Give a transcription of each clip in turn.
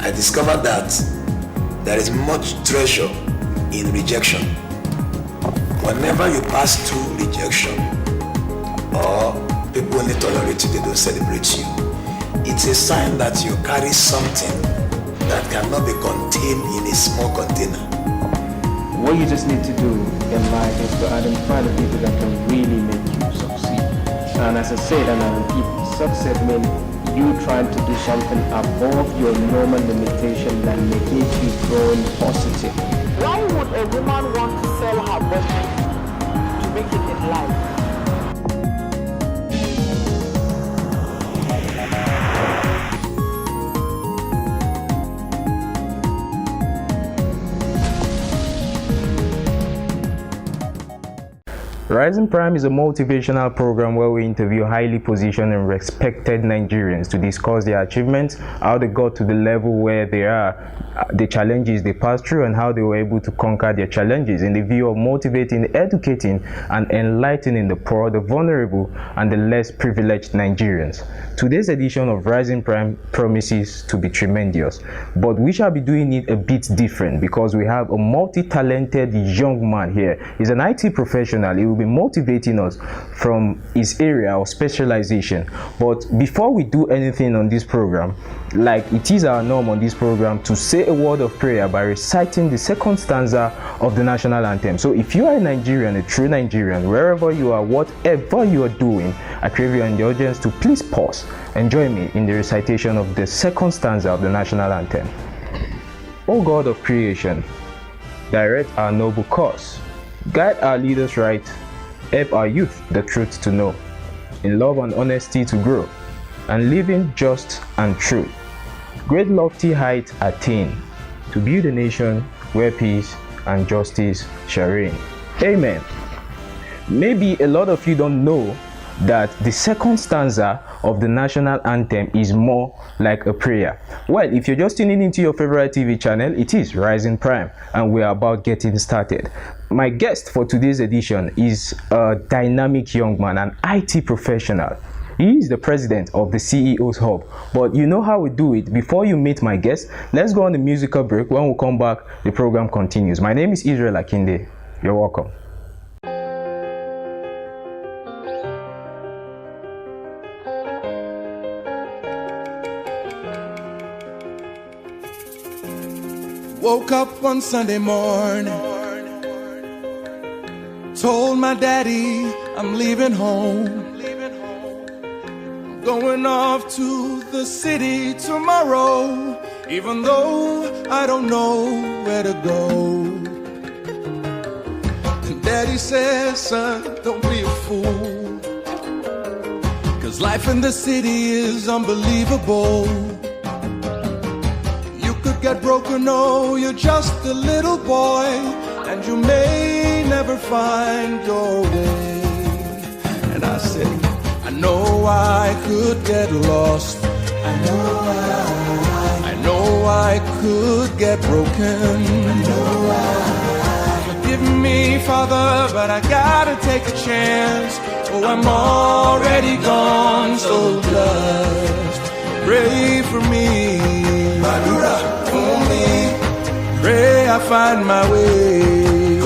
I discovered that there is much treasure in rejection. Whenever you pass through rejection, or people only tolerate you, they don't celebrate you, it's a sign that you carry something that cannot be contained in a small container. What you just need to do in life is to identify the people that can really make you succeed. And as I said, and I repeat, success means you trying to do something above your normal limitation that may keep you growing positive. Why would a woman want to sell her body to make it in life? Rising Prime is a motivational program where we interview highly positioned and respected Nigerians to discuss their achievements, how they got to the level where they are, the challenges they passed through, and how they were able to conquer their challenges in the view of motivating, educating, and enlightening the poor, the vulnerable, and the less privileged Nigerians. Today's edition of Rising Prime promises to be tremendous, but we shall be doing it a bit different because we have a multi-talented young man here. He's an IT professional. He will be motivating us from his area of specialization. But before we do anything on this program, like it is our norm on this program to say a word of prayer by reciting the second stanza of the national anthem. So if you are a Nigerian, a true Nigerian, wherever you are, whatever you are doing, I crave your indulgence to please pause and join me in the recitation of the second stanza of the national anthem. O God of creation, direct our noble course, guide our leaders right, help our youth the truth to know, in love and honesty to grow, and living just and true. Great lofty height attain, to build a nation where peace and justice shall reign. Amen. Maybe a lot of you don't know that the second stanza of the national anthem is more like a prayer. Well, if you're just tuning into your favorite TV channel, it is Rising Prime, and we're about getting started. My guest for today's edition is a dynamic young man, an IT professional. He is the president of the CEO's Hub. But you know how we do it. Before you meet my guest, let's go on the musical break. When we come back, the program continues. My name is Israel Akinde. You're welcome. Woke up one Sunday morning, told my daddy I'm leaving home. I'm going off to the city tomorrow, even though I don't know where to go. And daddy says, son, don't be a fool, 'cause life in the city is unbelievable. Get broken, oh, you're just a little boy, and you may never find your way. And I said, I know I could get lost, I know I could get broken, forgive me, Father, but I gotta take a chance. Oh, I'm already gone, so just pray for me. Madura. Pray I find my way.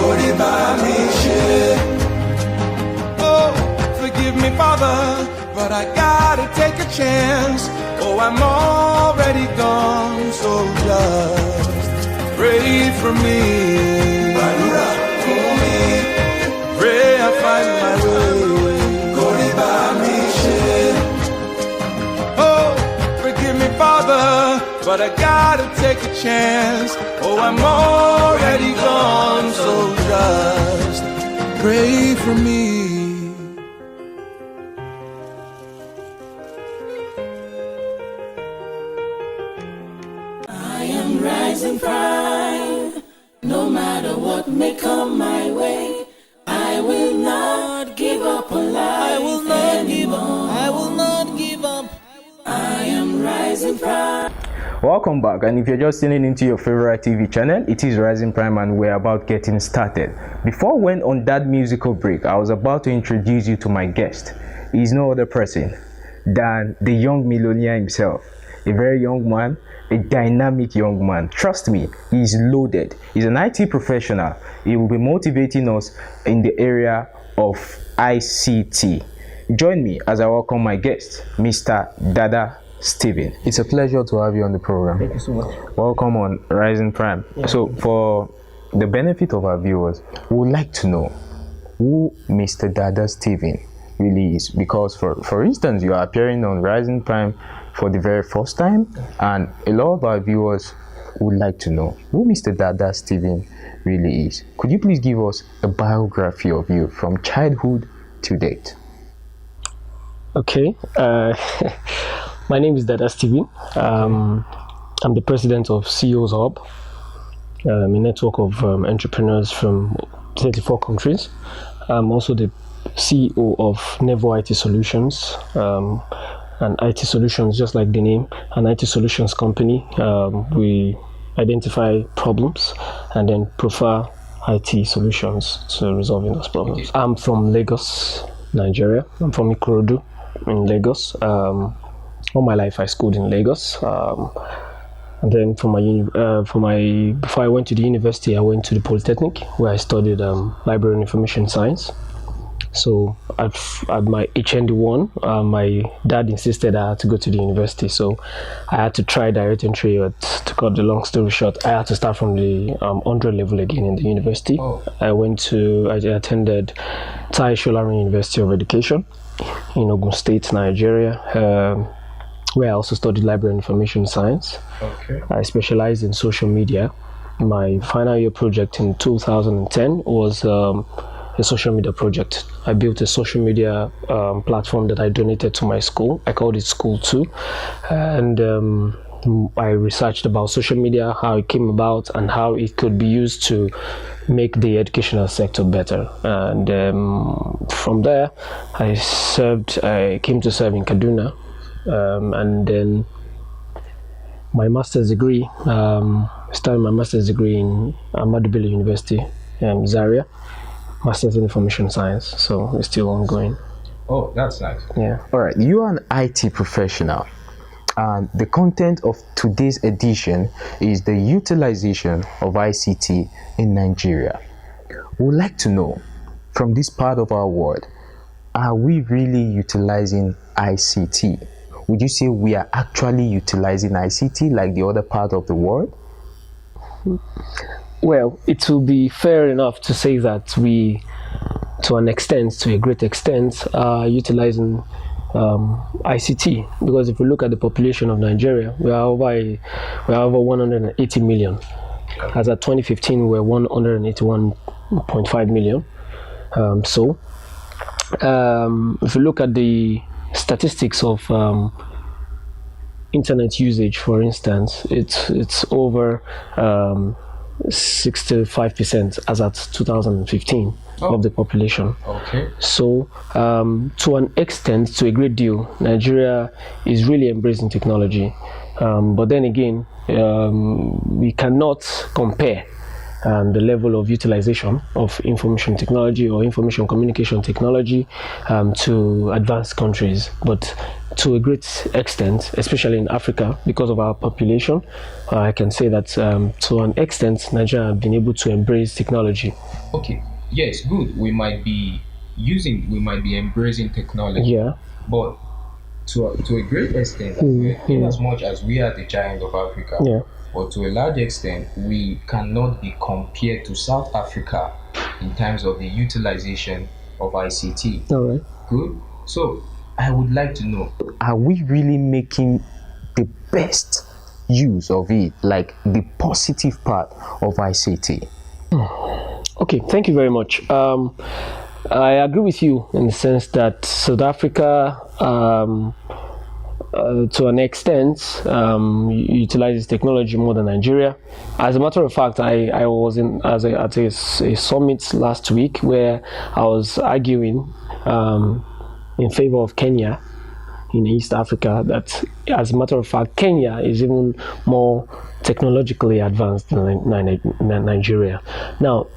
Oh, forgive me, Father, but I gotta take a chance. Oh, I'm already gone, so just pray for me. Pray I find my way. Oh, forgive me, Father, but I gotta take a chance. Oh, I'm already gone, so just pray for me. I am rising prime, no matter what may come my way. I will not give up on life. I will not give up. I will not give up. I am rising prime. Welcome back, and if you're just tuning into your favorite TV channel, it is Rising Prime, and we're about getting started. Before we went on that musical break, I was about to introduce you to my guest. He's no other person than the young millionaire himself. a very young man, a dynamic young man. Trust me, he's loaded. He's an IT professional. He will be motivating us in the area of ICT. Join me as I welcome my guest, Mr. Dada Stephen. It's a pleasure to have you on the program. Thank you so much. Welcome on Rising Prime. Yeah. So, for the benefit of our viewers, we would like to know who Mr. Dada Stephen really is, because for instance, you are appearing on Rising Prime for the very first time, and a lot of our viewers would like to know who Mr. Dada Stephen really is. Could you please give us a biography of you from childhood to date? Okay. My name is Dada Stephen. I'm the president of CEO's Hub, a network of entrepreneurs from 34 countries. I'm also the CEO of Nevo IT Solutions, an IT solutions, just like the name, an IT solutions company. We identify problems and then prefer IT solutions to resolving those problems. Okay. I'm from Lagos, Nigeria. I'm from Ikorodu in Lagos. All my life I schooled in Lagos. And then before I went to the university, I went to the Polytechnic, where I studied library and information science. So at my HND1, my dad insisted I had to go to the university, so I had to try direct entry. But to cut the long story short, I had to start from the 100 level again in the university. Oh. I attended Tai Solarin University of Education in Ogun State, Nigeria, where I also studied library and information science. Okay. I specialized in social media. My final year project in 2010 was a social media project. I built a social media platform that I donated to my school. I called it School 2. And I researched about social media, how it came about, and how it could be used to make the educational sector better. And from there, I came to serve in Kaduna. And then my master's degree, started my master's degree in Ahmadu Bello University, Zaria. Master's in Information Science, so it's still ongoing. Oh, that's nice. Yeah. All right, you are an IT professional, and the content of today's edition is the utilization of ICT in Nigeria. We would like to know, from this part of our world, are we really utilizing ICT? Would you say we are actually utilizing ICT like the other part of the world? Well, it will be fair enough to say that we, to a great extent, are utilizing ICT, because if you look at the population of Nigeria, we are over 180 million. As at 2015, we were 181.5 million. If you look at the statistics of internet usage, for instance, it's over 65% as at 2015 of the population. Okay. So to an extent, to a great deal, Nigeria is really embracing technology. But then again, we cannot compare the level of utilization of information technology or information communication technology to advanced countries. But to a great extent, especially in Africa, because of our population, I can say that to an extent, Nigeria have been able to embrace technology. Okay, yes, good. We might be embracing technology. Yeah. But to a great extent, in as much as we are the giant of Africa, yeah, but to a large extent, we cannot be compared to South Africa in terms of the utilization of ICT. All right. Good. So I would like to know, are we really making the best use of it, like the positive part of ICT? Okay, thank you very much. I agree with you in the sense that South Africa, to an extent, utilizes technology more than Nigeria. As a matter of fact, I was at a summit last week where I was arguing in favor of Kenya in East Africa, that as a matter of fact, Kenya is even more technologically advanced than Nigeria. Now,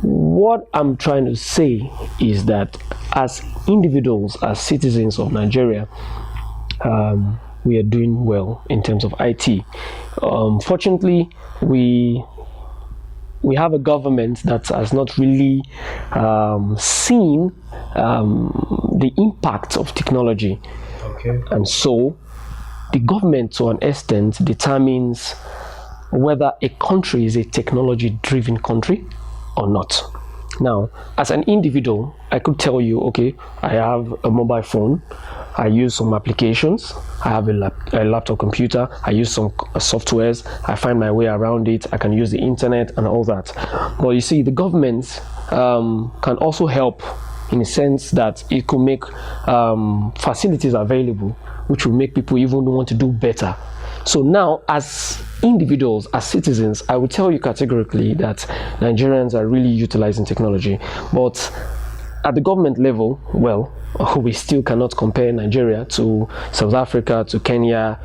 what I'm trying to say is that as individuals, as citizens of Nigeria, we are doing well in terms of IT. Fortunately, we have a government that has not really seen the impact of technology. Okay. And so the government, to an extent, determines whether a country is a technology-driven country or not. Now, as an individual, I could tell you, okay, I have a mobile phone, I use some applications, I have a laptop computer, I use some softwares, I find my way around it, I can use the internet and all that. But you see, the government can also help in a sense that it could make facilities available, which will make people even want to do better. So now, as individuals, as citizens, I would tell you categorically that Nigerians are really utilizing technology. But at the government level, well, we still cannot compare Nigeria to South Africa, to Kenya,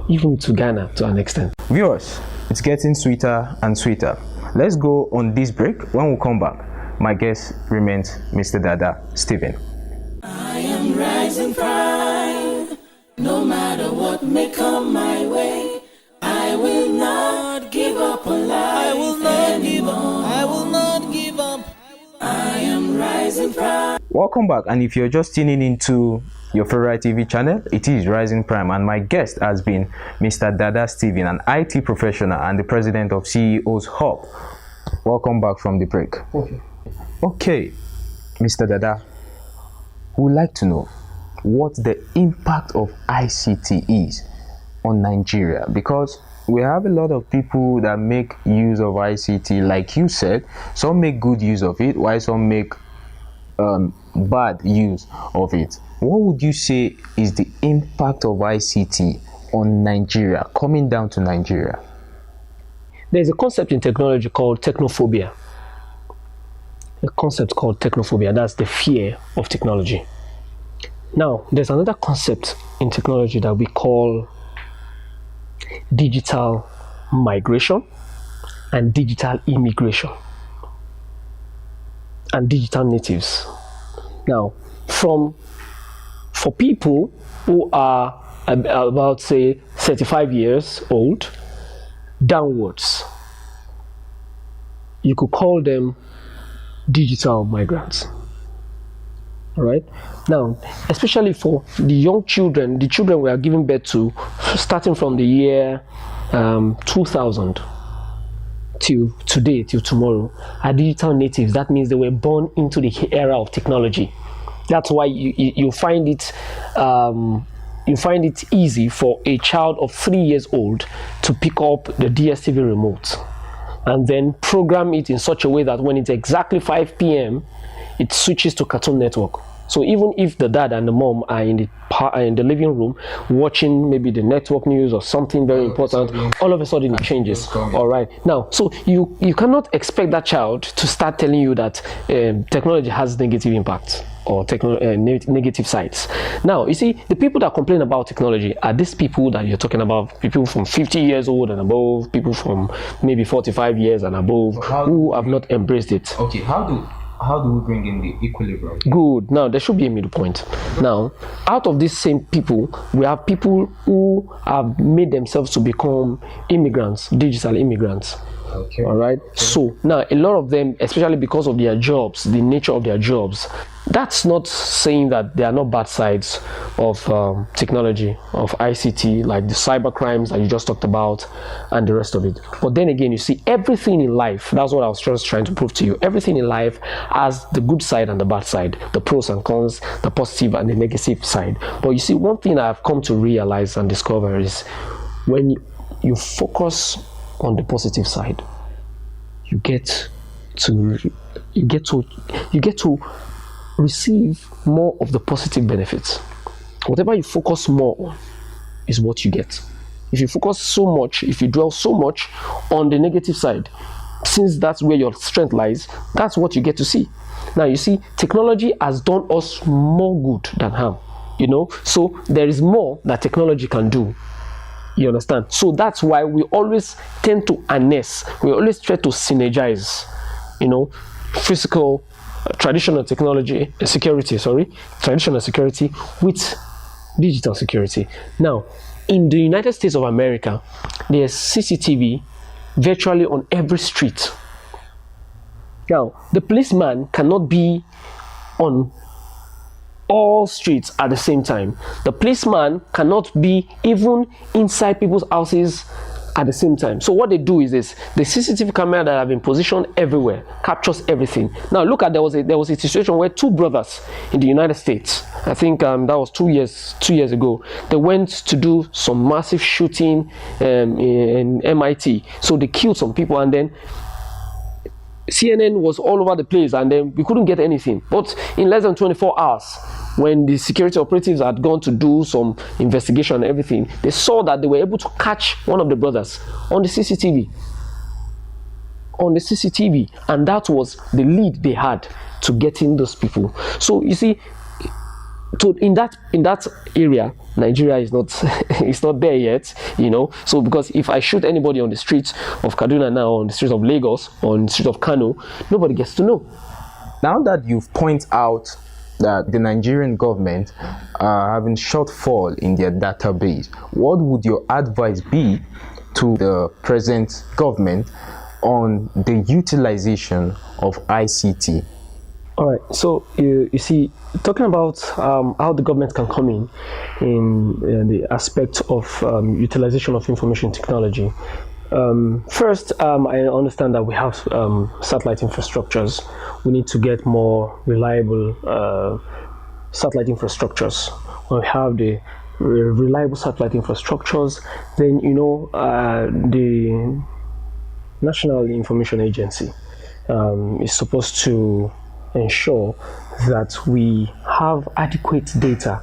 even to Ghana to an extent. Viewers, it's getting sweeter and sweeter. Let's go on this break. When we come back, my guest remains Mr. Dada Stephen. I am rising pride, no matter what may come my way. I will not give up on life. I will not give up. I will not give up. I am rising pride. Welcome back, and if you're just tuning into your favorite TV channel, it is Rising Prime, and my guest has been Mr. Dada Stephen, an IT professional and the president of CEO's Hub. Welcome back from the break. Okay, Mr. Dada, we would like to know what the impact of ICT is on Nigeria, because we have a lot of people that make use of ICT. Like you said, some make good use of it, while some make bad use of it. What would you say is the impact of ICT on Nigeria, coming down to Nigeria? There's a concept in technology called technophobia. A concept called technophobia, that's the fear of technology. Now, there's another concept in technology that we call digital migration and digital immigration and digital natives. Now, for people who are about, say, 35 years old downwards, you could call them digital migrants. All right. Now, especially for the young children, the children we are giving birth to, starting from the year 2000 till today, till tomorrow, are digital natives. That means they were born into the era of technology. That's why you find it easy for a child of 3 years old to pick up the DSTV remote and then program it in such a way that when it's exactly 5 p.m., it switches to Cartoon Network. So even if the dad and the mom are in the living room watching maybe the network news or something very important, all of a sudden it changes. All right. Now, so you cannot expect that child to start telling you that technology has negative impacts or negative sides. Now, you see, the people that complain about technology are these people that you're talking about, people from 50 years old and above, people from maybe 45 years and above, who have not embraced it. Okay, how do we bring in the equilibrium? Good. Now, there should be a middle point. Now, out of these same people, we have people who have made themselves to become immigrants, digital immigrants. Okay. All right. Okay. So now, a lot of them, especially because of their jobs, the nature of their jobs, that's not saying that there are not bad sides of technology, of ICT, like the cyber crimes that you just talked about and the rest of it. But then again, you see, everything in life, that's what I was just trying to prove to you, everything in life has the good side and the bad side, the pros and cons, the positive and the negative side. But you see, one thing I've come to realize and discover is when you focus on the positive side, you get to receive more of the positive benefits. Whatever you focus more on is what you get. If you focus so much, if you dwell so much on the negative side, since that's where your strength lies, that's what you get to see. Now, you see, technology has done us more good than harm, so there is more that technology can do. You understand? So that's why we always tend to harness, we always try to synergize, traditional security with Digital security. Now, in the United States of America, there's CCTV virtually on every street. Now, the policeman cannot be on all streets at the same time. The policeman cannot be even inside people's houses at the same time. So what they do is this: the CCTV camera that have been positioned everywhere captures everything. Now look at, there was a situation where two brothers in the United States, I think that was 2 years ago, they went to do some massive shooting in MIT. So they killed some people, and then CNN was all over the place, and then we couldn't get anything. But in less than 24 hours, when the security operatives had gone to do some investigation and everything, they saw that they were able to catch one of the brothers on the CCTV. And that was the lead they had to getting those people. So you see, in that area, Nigeria is not it's not there yet, you know. So because if I shoot anybody on the streets of Kaduna now, on the streets of Lagos, or on the streets of Kano, nobody gets to know. Now that you've pointed out that the Nigerian government are having shortfall in their database, what would your advice be to the present government on the utilization of ICT? All right, so you see, talking about how the government can come in the aspect of utilization of information technology. First, I understand that we have satellite infrastructures. We need to get more reliable satellite infrastructures. When we have the reliable satellite infrastructures, then the National Information Agency is supposed to ensure that we have adequate data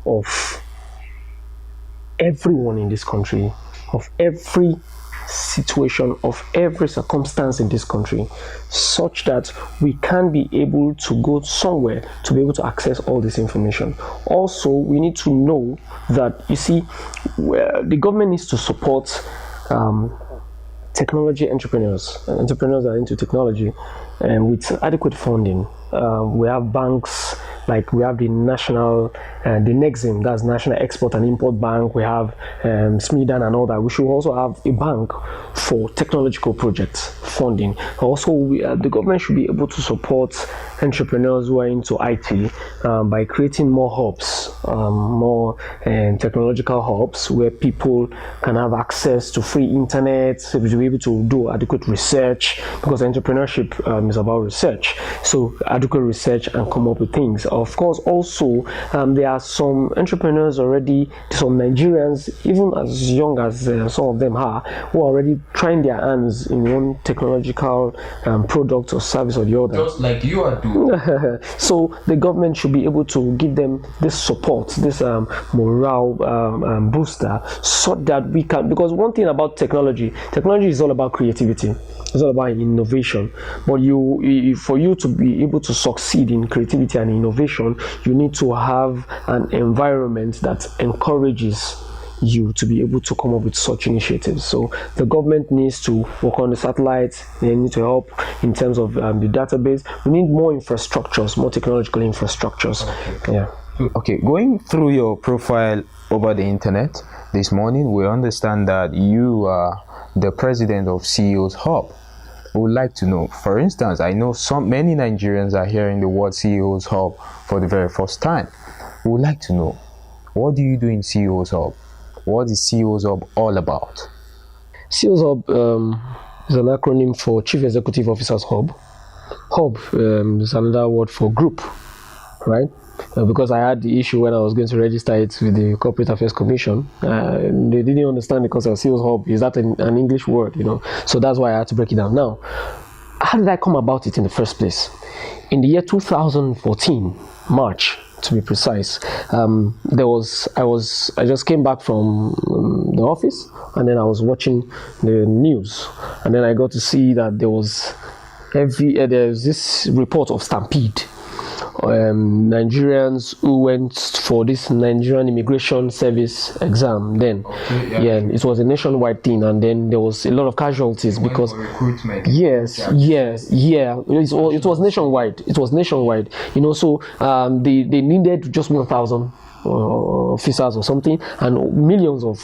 of everyone in this country, of every situation, of every circumstance in this country, such that we can be able to go somewhere to be able to access all this information. Also, we need to know that, you see, the government needs to support technology entrepreneurs that are into technology, and with adequate funding. We have banks, like we have the national, the NEXIM, that's National Export and Import Bank. We have SMIDAN and all that. We should also have a bank for technological projects funding. Also, the government should be able to support entrepreneurs who are into IT by creating more hubs, more technological hubs where people can have access to free internet, to be able to do adequate research, because entrepreneurship is about research. So adequate research and come up with things. Of course, also there are some entrepreneurs already, some Nigerians, even as young as some of them are, who are already trying their hands in one technological product or service or the other. Just like you are doing. So the government should be able to give them this support, this morale booster, so that we can, because one thing about technology is all about creativity. It's all about innovation. But for you to be able to succeed in creativity and innovation, you need to have an environment that encourages you to be able to come up with such initiatives. So the government needs to work on the satellites. They need to help in terms of the database. We need more infrastructures, more technological infrastructures. Okay. Yeah. Okay, going through your profile over the internet this morning, we understand that you are the president of CEO's Hub. We would like to know, for instance, I know many Nigerians are hearing the word CEO's Hub for the very first time. We would like to know, what do you do in CEO's Hub? What is CEO's Hub all about? CEO's Hub is an acronym for Chief Executive Officers Hub. Hub is another word for group, right? Because I had the issue when I was going to register it with the Corporate Affairs Commission. They didn't understand the concept of CEO's Hub. Is that an English word, So that's why I had to break it down. Now, how did I come about it in the first place? In the year 2014, March, to be precise, I just came back from the office, and then I was watching the news, and then I got to see that there's this report of stampede. Nigerians who went for this Nigerian Immigration Service exam then. It was a nationwide thing, and then there was a lot of casualties because it was nationwide. So they needed just 1,000 officers or something, and millions of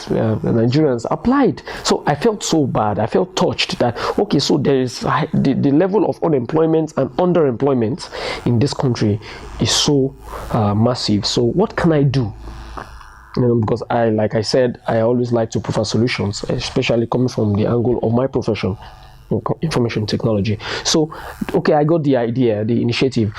Nigerians applied. So I felt so bad. I felt touched that, okay, so there is the level of unemployment and underemployment in this country is so massive. So what can I do? Because like I said, I always like to prefer solutions, especially coming from the angle of my profession, information technology. So, okay, I got the idea, the initiative.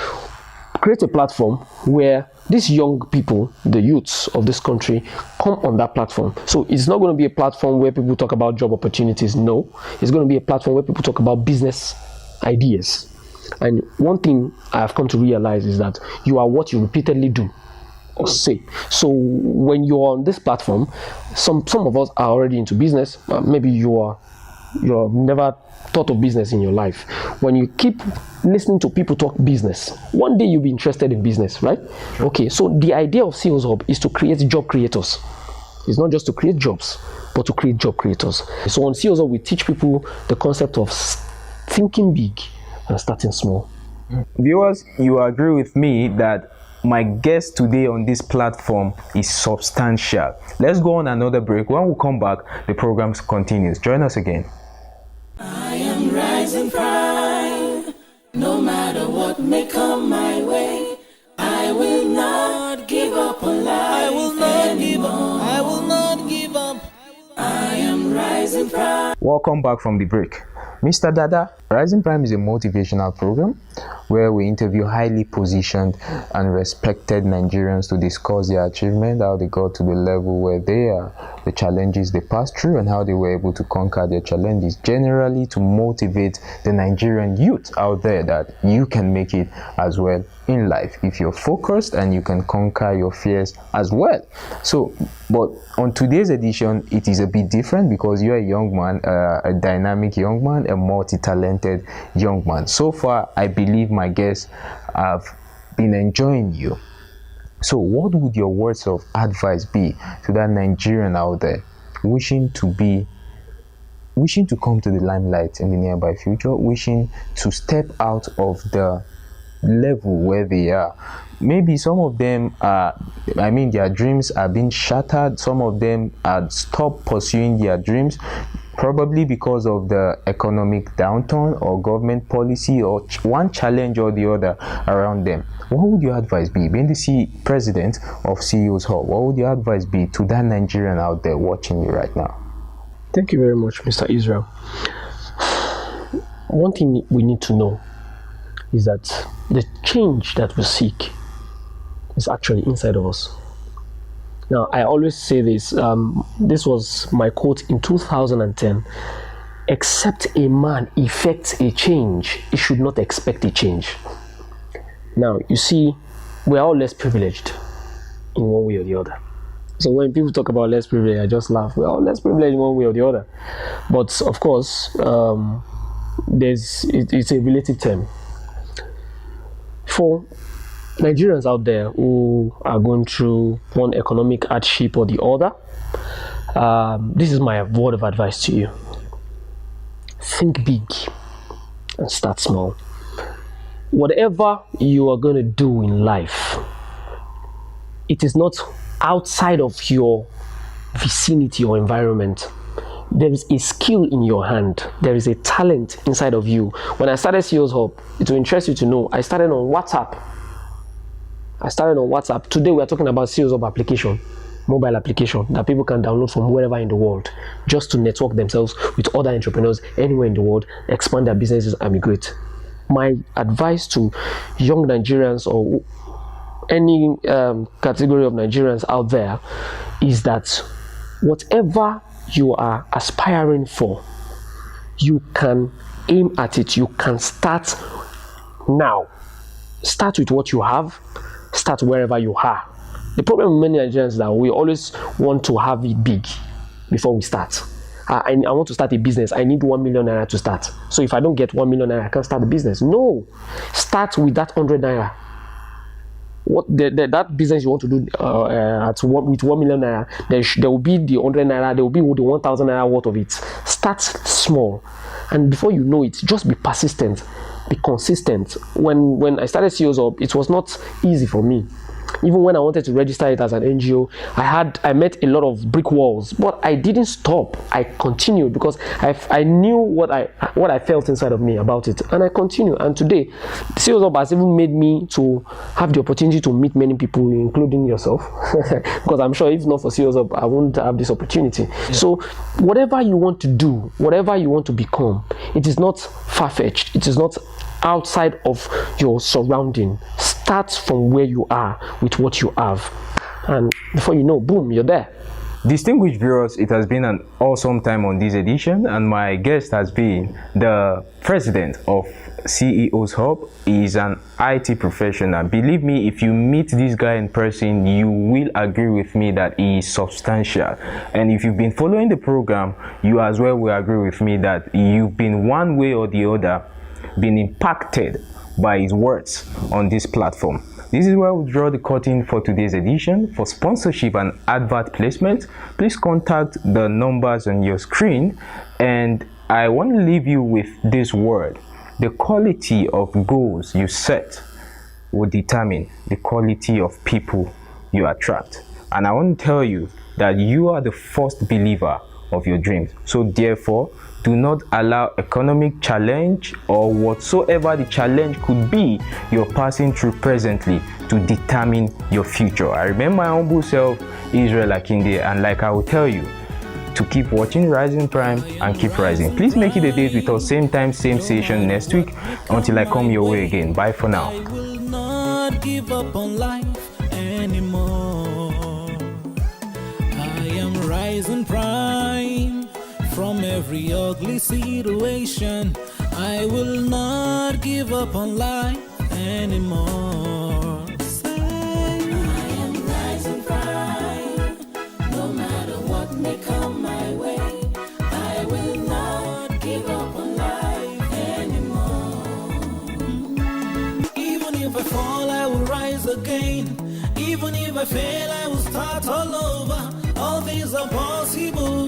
Create a platform where these young people, the youths of this country, come on that platform. So it's not going to be a platform where people talk about job opportunities. No, it's going to be a platform where people talk about business ideas. And one thing I have come to realize is that you are what you repeatedly do or say. So when you're on this platform, some of us are already into business. Maybe you're never thought of business in your life. When you keep listening to people talk business, one day you'll be interested in business, right? Okay, so the idea of CEO's Hub is to create job creators. It's not just to create jobs, but to create job creators. So on CEO's Hub, we teach people the concept of thinking big and starting small. Viewers, you agree with me that my guest today on this platform is substantial. Let's go on another break. When we come back, the program continues. Join us again. I am rising pride, no matter what may come my way. I will not give up on life. I will not give up. I will not give up. I am rising pride. Welcome back from the break. Mr. Dada, Rising Prime is a motivational program where we interview highly positioned and respected Nigerians to discuss their achievement, how they got to the level where they are, the challenges they passed through, and how they were able to conquer their challenges. Generally, to motivate the Nigerian youth out there that you can make it as well in life if you're focused and you can conquer your fears as well. So, but on today's edition, it is a bit different because you're a young man, a dynamic young man, a multi-talented young man. So far, I believe my guests have been enjoying you. So what would your words of advice be to that Nigerian out there wishing to come to the limelight in the nearby future, wishing to step out of the level where they are? Maybe some of them their dreams are being shattered. Some of them had stopped pursuing their dreams, probably because of the economic downturn or government policy or one challenge or the other around them. What would your advice be? Being the president of CEO's Hub, what would your advice be to that Nigerian out there watching you right now? Thank you very much, Mr. Israel. One thing we need to know is that the change that we seek is actually inside of us. Now, I always say this, this was my quote in 2010, except a man effects a change, he should not expect a change. Now, you see, we're all less privileged in one way or the other. So when people talk about less privilege, I just laugh. We're all less privileged in one way or the other. But of course, it's a relative term. For Nigerians out there who are going through one economic hardship or the other, this is my word of advice to you. Think big and start small. Whatever you are going to do in life, it is not outside of your vicinity or environment. There is a skill in your hand. There is a talent inside of you. When I started CEO's Hub, it will interest you to know, I started on WhatsApp. Today we are talking about CEO's Hub application, mobile application that people can download from wherever in the world, just to network themselves with other entrepreneurs anywhere in the world, expand their businesses and migrate. My advice to young Nigerians or any category of Nigerians out there is that whatever you are aspiring for, you can aim at it. You can start now. Start with what you have. Start wherever you are. The problem with many Nigerians is that we always want to have it big before we start. I want to start a business. I need 1 million naira to start. So if I don't get 1 million naira, I can't start the business. No. Start with that 100 naira. That business you want to do with 1 million naira, there will be the 100 naira, there will be the 1,000 naira worth of it. Start small, and before you know it, just be persistent, be consistent. When I started CEO's Hub, it was not easy for me. Even when I wanted to register it as an NGO, I met a lot of brick walls, but I didn't stop. I continued because I knew what I felt inside of me about it, and I continued. And today, CEOs Hub has even made me to have the opportunity to meet many people, including yourself, because I'm sure if not for CEOs Hub, I wouldn't have this opportunity. Yeah. So, whatever you want to do, whatever you want to become, it is not far-fetched. It is not outside of your surrounding. Start from where you are with what you have, and before you know, boom, you're there. Distinguished viewers, it has been an awesome time on this edition, and my guest has been the president of CEOs Hub. He is an IT professional. Believe me, if you meet this guy in person, you will agree with me that he is substantial. And if you've been following the program, you as well will agree with me that you've been one way or the other been impacted by his words on this platform. This is where we draw the curtain for today's edition. For sponsorship and advert placement, please contact the numbers on your screen. And I want to leave you with this word: the quality of goals you set will determine the quality of people you attract. And I want to tell you that you are the first believer of your dreams. So therefore, do not allow economic challenge or whatsoever the challenge could be you're passing through presently to determine your future. I remember my humble self, Israel Akinde, and like I will tell you, to keep watching Rising Prime and keep rising. Please make it a date with us, same time, same station next week, until I come your way again. Bye for now. I will not give up on life anymore. I am Rising Prime. From every ugly situation, I will not give up on life anymore. Say, I am rising prime. No matter what may come my way, I will not give up on life anymore. Even if I fall, I will rise again. Even if I fail, I will start all over. All things are possible